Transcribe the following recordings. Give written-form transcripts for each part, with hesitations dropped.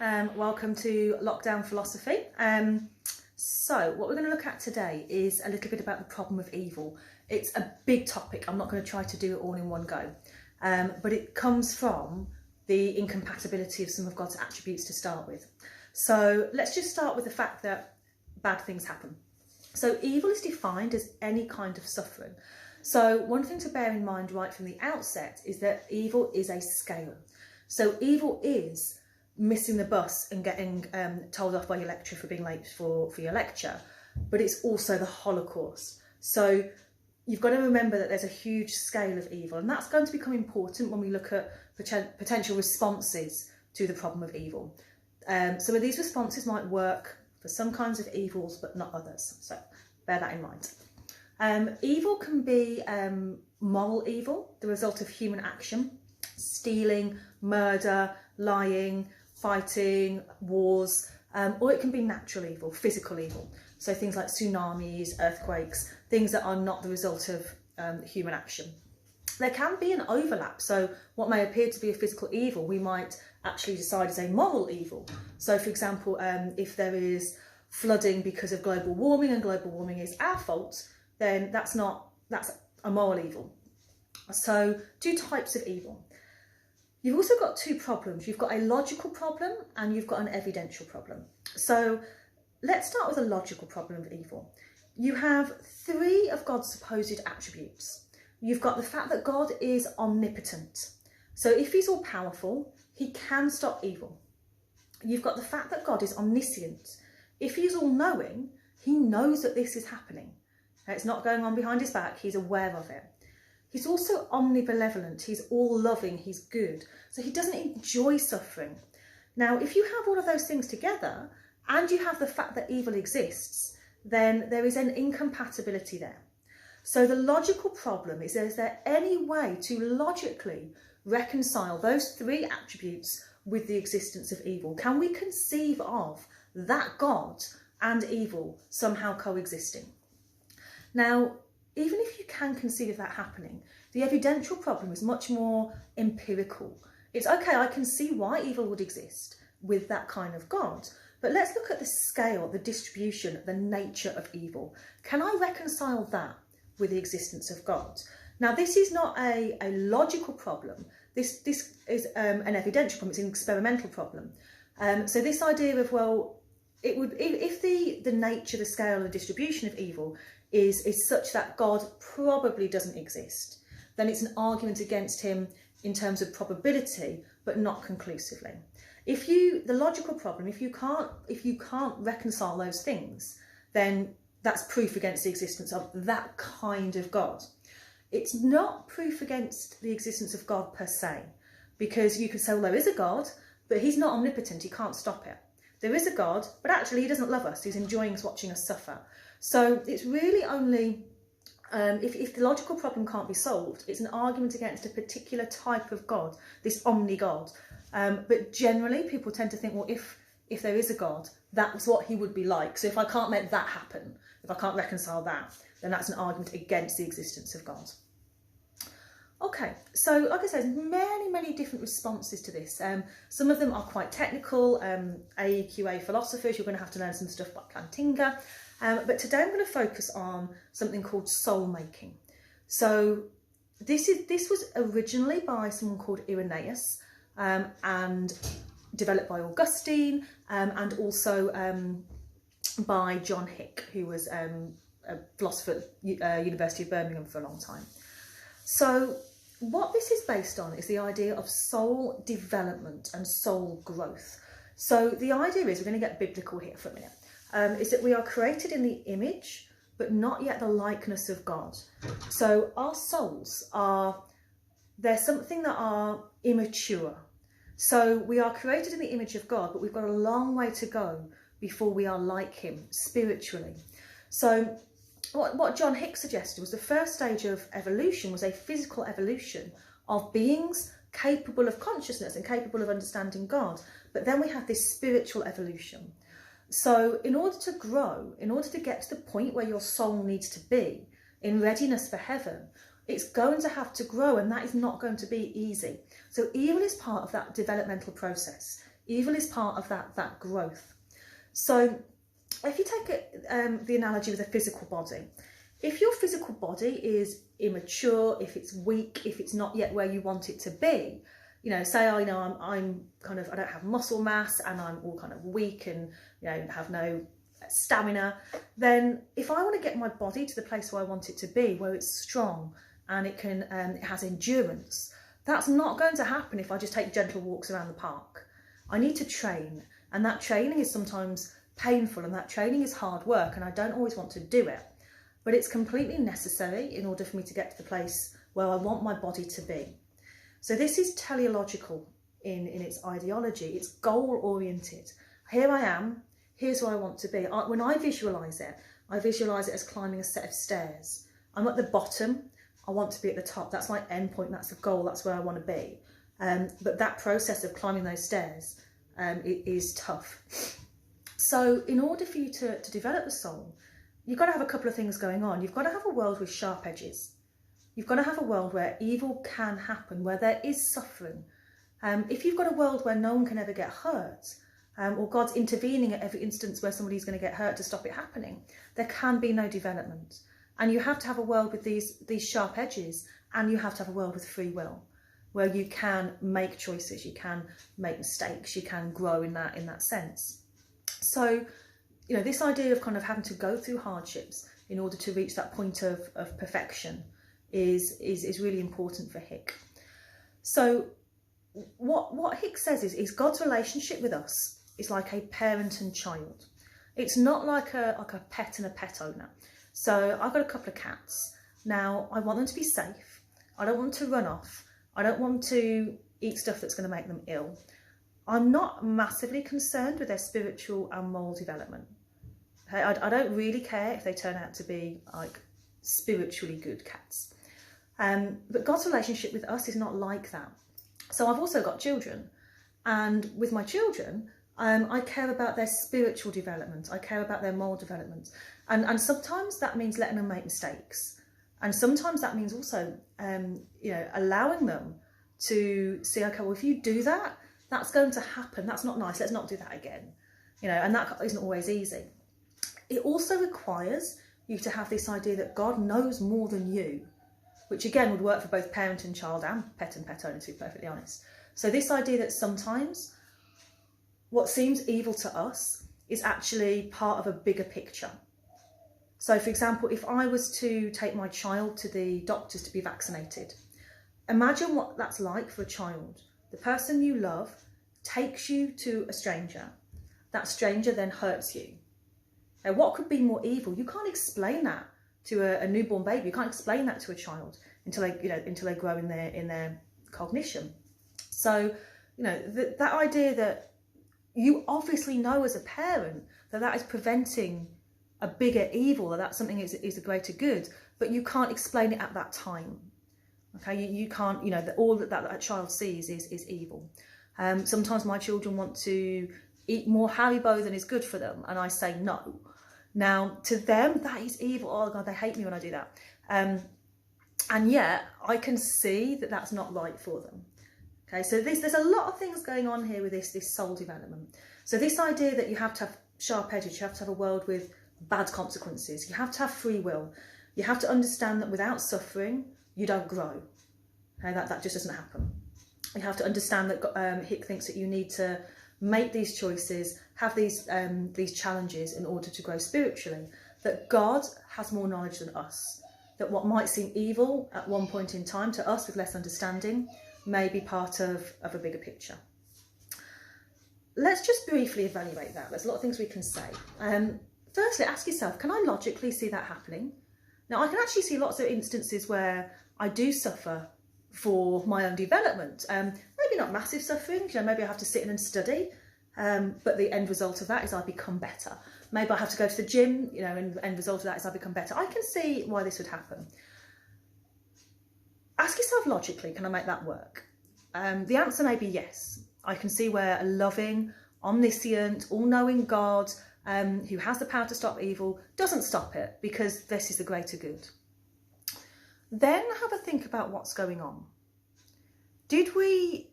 Welcome to Lockdown Philosophy. So what we're going to look at today is a little bit about the problem of evil. It's a big topic. I'm not going to try to do it all in one go, but it comes from the incompatibility of some of God's attributes to start with. So let's just start with the fact that bad things happen. So evil is defined as any kind of suffering. So one thing to bear in mind right from the outset is that evil is a scale. So evil is missing the bus and getting told off by your lecturer for being late for your lecture, but it's also the Holocaust. So you've got to remember that there's a huge scale of evil, and that's going to become important when we look at potential responses to the problem of evil. Some of these responses might work for some kinds of evils, but not others. So bear that in mind. Evil can be moral evil, the result of human action, stealing, murder, lying, fighting, wars, or it can be natural evil, physical evil. So things like tsunamis, earthquakes, things that are not the result of human action. There can be an overlap. So what may appear to be a physical evil, we might actually decide is a moral evil. So for example, if there is flooding because of global warming and global warming is our fault, then that's a moral evil. So two types of evil. You've also got two problems. You've got a logical problem and you've got an evidential problem. So let's start with a logical problem of evil. You have three of God's supposed attributes. You've got the fact that God is omnipotent. So if he's all powerful, he can stop evil. You've got the fact that God is omniscient. If he's all knowing, he knows that this is happening. It's not going on behind his back, he's aware of it. He's also omnibenevolent, he's all loving, he's good. So he doesn't enjoy suffering. Now, if you have all of those things together and you have the fact that evil exists, then there is an incompatibility there. So the logical problem is there any way to logically reconcile those three attributes with the existence of evil? Can we conceive of that God and evil somehow coexisting? Now, even if you can conceive of that happening, the evidential problem is much more empirical. It's okay, I can see why evil would exist with that kind of God, but let's look at the scale, the distribution, the nature of evil. Can I reconcile that with the existence of God? Now, this is not a logical problem. This is an evidential problem. It's an experimental problem. So this idea of, well, it would, if the nature, the scale, the distribution of evil is such that God probably doesn't exist, then it's an argument against him in terms of probability, but not conclusively. The logical problem, if you can't reconcile those things, then that's proof against the existence of that kind of God. It's not proof against the existence of God per se, because you could say, well, there is a God, but he's not omnipotent, he can't stop it. There is a God, but actually he doesn't love us, he's enjoying watching us suffer. So it's really only, if the logical problem can't be solved, it's an argument against a particular type of God, this omni-God. But generally people tend to think, well, if there is a God, that's what he would be like. So if I can't make that happen, if I can't reconcile that, then that's an argument against the existence of God. Okay, so like I said, there's many different responses to this. Some of them are quite technical. AQA Philosophy, you're going to have to learn some stuff by Plantinga. But today I'm going to focus on something called soul making. So this was originally by someone called Irenaeus and developed by Augustine and also by John Hick, who was a philosopher at University of Birmingham for a long time. So what this is based on is the idea of soul development and soul growth. So the idea is, we're going to get biblical here for a minute, is that we are created in the image, but not yet the likeness of God. So our souls they're something that are immature. So we are created in the image of God, but we've got a long way to go before we are like him spiritually. So what John Hick suggested was the first stage of evolution was a physical evolution of beings capable of consciousness and capable of understanding God. But then we have this spiritual evolution. So in order to grow, in order to get to the point where your soul needs to be in readiness for heaven, it's going to have to grow, and that is not going to be easy. So evil is part of that developmental process. Evil is part of that growth. So if you take the analogy with a physical body, if your physical body is immature, if it's weak, if it's not yet where you want it to be, you know, say I know I'm kind of, I don't have muscle mass and I'm all kind of weak and, you know, have no stamina, then if I want to get my body to the place where I want it to be, where it's strong and it can, it has endurance, that's not going to happen if I just take gentle walks around the park. I need to train, and that training is sometimes painful and that training is hard work, and I don't always want to do it, but it's completely necessary in order for me to get to the place where I want my body to be. So this is teleological in its ideology. It's goal oriented. Here I am, here's where I want to be. When I visualize it as climbing a set of stairs. I'm at the bottom, I want to be at the top. That's my end point, that's the goal, that's where I want to be. But that process of climbing those stairs, it is tough. So in order for you to develop the soul, you've got to have a couple of things going on. You've got to have a world with sharp edges. You've got to have a world where evil can happen, where there is suffering. If you've got a world where no one can ever get hurt, or God's intervening at every instance where somebody's going to get hurt to stop it happening, there can be no development. And you have to have a world with these sharp edges, and you have to have a world with free will, where you can make choices, you can make mistakes, you can grow in that sense. So, you know, this idea of kind of having to go through hardships in order to reach that point of perfection is really important for Hick. So what Hick says is God's relationship with us is like a parent and child. It's not like a pet and a pet owner. So I've got a couple of cats. Now I want them to be safe. I don't want to run off. I don't want to eat stuff that's going to make them ill. I'm not massively concerned with their spiritual and moral development. Okay? I don't really care if they turn out to be like spiritually good cats. But God's relationship with us is not like that. So I've also got children, and with my children, I care about their spiritual development. I care about their moral development. And sometimes that means letting them make mistakes. And sometimes that means also, you know, allowing them to see, okay, well, if you do that, that's going to happen. That's not nice. Let's not do that again. You know, and that isn't always easy. It also requires you to have this idea that God knows more than you, which again would work for both parent and child and pet owner, to be perfectly honest. So this idea that sometimes what seems evil to us is actually part of a bigger picture. So for example, if I was to take my child to the doctors to be vaccinated, imagine what that's like for a child. The person you love takes you to a stranger. That stranger then hurts you. Now, what could be more evil? You can't explain that to a newborn baby. You can't explain that to a child until they grow in their cognition. So, you know, that idea that you obviously know as a parent that is preventing a bigger evil, that something is a greater good, but you can't explain it at that time. Okay, you can't, you know, all that child sees is evil. Sometimes my children want to eat more Haribo than is good for them, and I say no. Now, to them, that is evil. Oh God, they hate me when I do that. And yet, I can see that that's not right for them. Okay, so there's a lot of things going on here with this soul development. So this idea that you have to have sharp edges, you have to have a world with bad consequences, you have to have free will, you have to understand that without suffering, you don't grow. Okay, that just doesn't happen. You have to understand that Hick thinks that you need to make these choices, have these challenges in order to grow spiritually, that God has more knowledge than us, that what might seem evil at one point in time to us with less understanding may be part of a bigger picture. Let's just briefly evaluate that. There's a lot of things we can say. Firstly, ask yourself, can I logically see that happening? Now, I can actually see lots of instances where I do suffer for my own development. Maybe not massive suffering, you know, maybe I have to sit in and study, but the end result of that is I become better. Maybe I have to go to the gym, you know, and the end result of that is I become better. I can see why this would happen. Ask yourself logically, can I make that work? The answer may be yes. I can see where a loving, omniscient, all-knowing God who has the power to stop evil doesn't stop it because this is the greater good. Then have a think about what's going on. Did we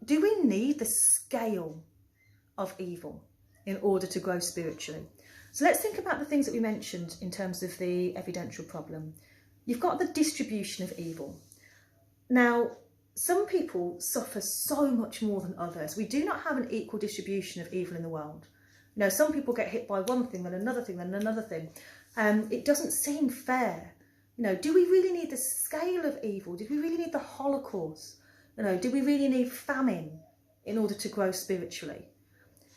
do we need the scale of evil in order to grow spiritually? So let's think about the things that we mentioned in terms of the evidential problem. You've got the distribution of evil. Now, some people suffer so much more than others. We do not have an equal distribution of evil in the world. You know, some people get hit by one thing, then another thing, then another thing. It doesn't seem fair. You know, do we really need the scale of evil? Did we really need the Holocaust? You know, do we really need famine in order to grow spiritually?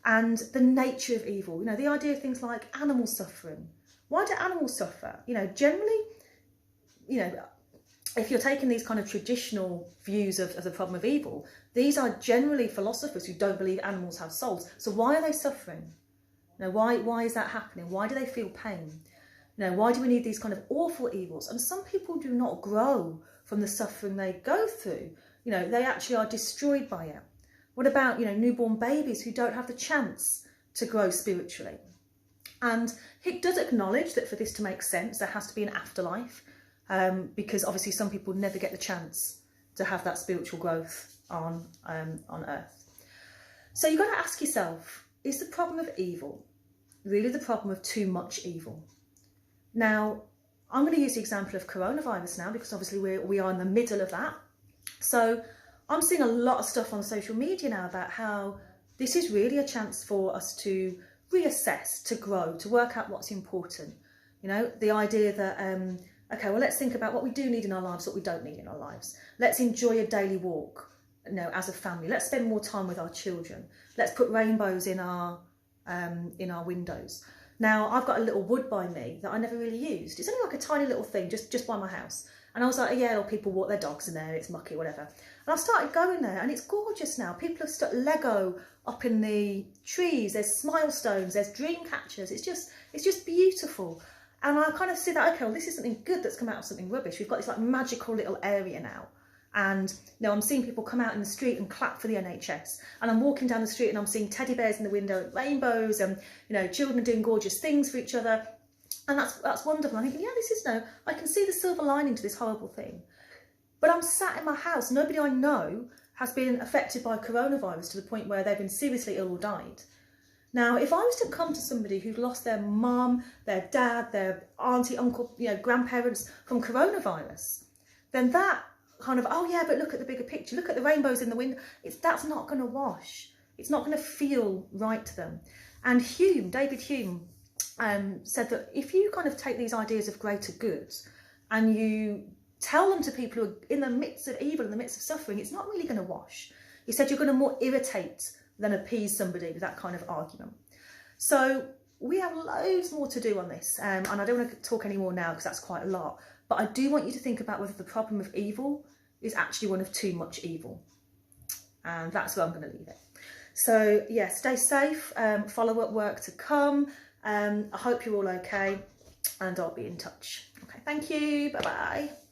And the nature of evil, you know, the idea of things like animal suffering. Why do animals suffer? You know, generally, you know, if you're taking these kind of traditional views of the problem of evil, these are generally philosophers who don't believe animals have souls. So why are they suffering? You know, why is that happening? Why do they feel pain? You know, why do we need these kind of awful evils? And some people do not grow from the suffering they go through. You know, they actually are destroyed by it. What about, you know, newborn babies who don't have the chance to grow spiritually? And Hick does acknowledge that for this to make sense, there has to be an afterlife, because obviously some people never get the chance to have that spiritual growth on earth. So you've got to ask yourself, is the problem of evil really the problem of too much evil? Now, I'm going to use the example of coronavirus now, because obviously we are in the middle of that. So I'm seeing a lot of stuff on social media now about how this is really a chance for us to reassess, to grow, to work out what's important. You know, the idea that, okay, well, let's think about what we do need in our lives, what we don't need in our lives. Let's enjoy a daily walk, you know, as a family. Let's spend more time with our children. Let's put rainbows in our windows. Now, I've got a little wood by me that I never really used. It's only like a tiny little thing just by my house. And I was like, yeah, well, people walk their dogs in there, it's mucky, whatever. And I started going there, and it's gorgeous now. People have stuck Lego up in the trees. There's smile stones, there's dream catchers. It's just beautiful. And I kind of see that, okay, well, this is something good that's come out of something rubbish. We've got this like magical little area now. And, you know, I'm seeing people come out in the street and clap for the NHS. And I'm walking down the street and I'm seeing teddy bears in the window, rainbows, and, you know, children doing gorgeous things for each other. And that's wonderful. I'm thinking, yeah, this is I can see the silver lining to this horrible thing. But I'm sat in my house. Nobody I know has been affected by coronavirus to the point where they've been seriously ill or died. Now, if I was to come to somebody who'd lost their mum, their dad, their auntie, uncle, you know, grandparents from coronavirus, then that kind of, oh yeah, but look at the bigger picture, look at the rainbows in the window, that's not going to wash. It's not going to feel right to them. And David Hume, said that if you kind of take these ideas of greater good and you tell them to people who are in the midst of evil, in the midst of suffering, it's not really going to wash. He said you're going to more irritate than appease somebody with that kind of argument. So we have loads more to do on this, and I don't want to talk any more now because that's quite a lot, but I do want you to think about whether the problem of evil is actually one of too much evil, and that's where I'm going to leave it. So yeah, stay safe, follow-up work to come. I hope you're all okay, and I'll be in touch. Okay, thank you, bye-bye.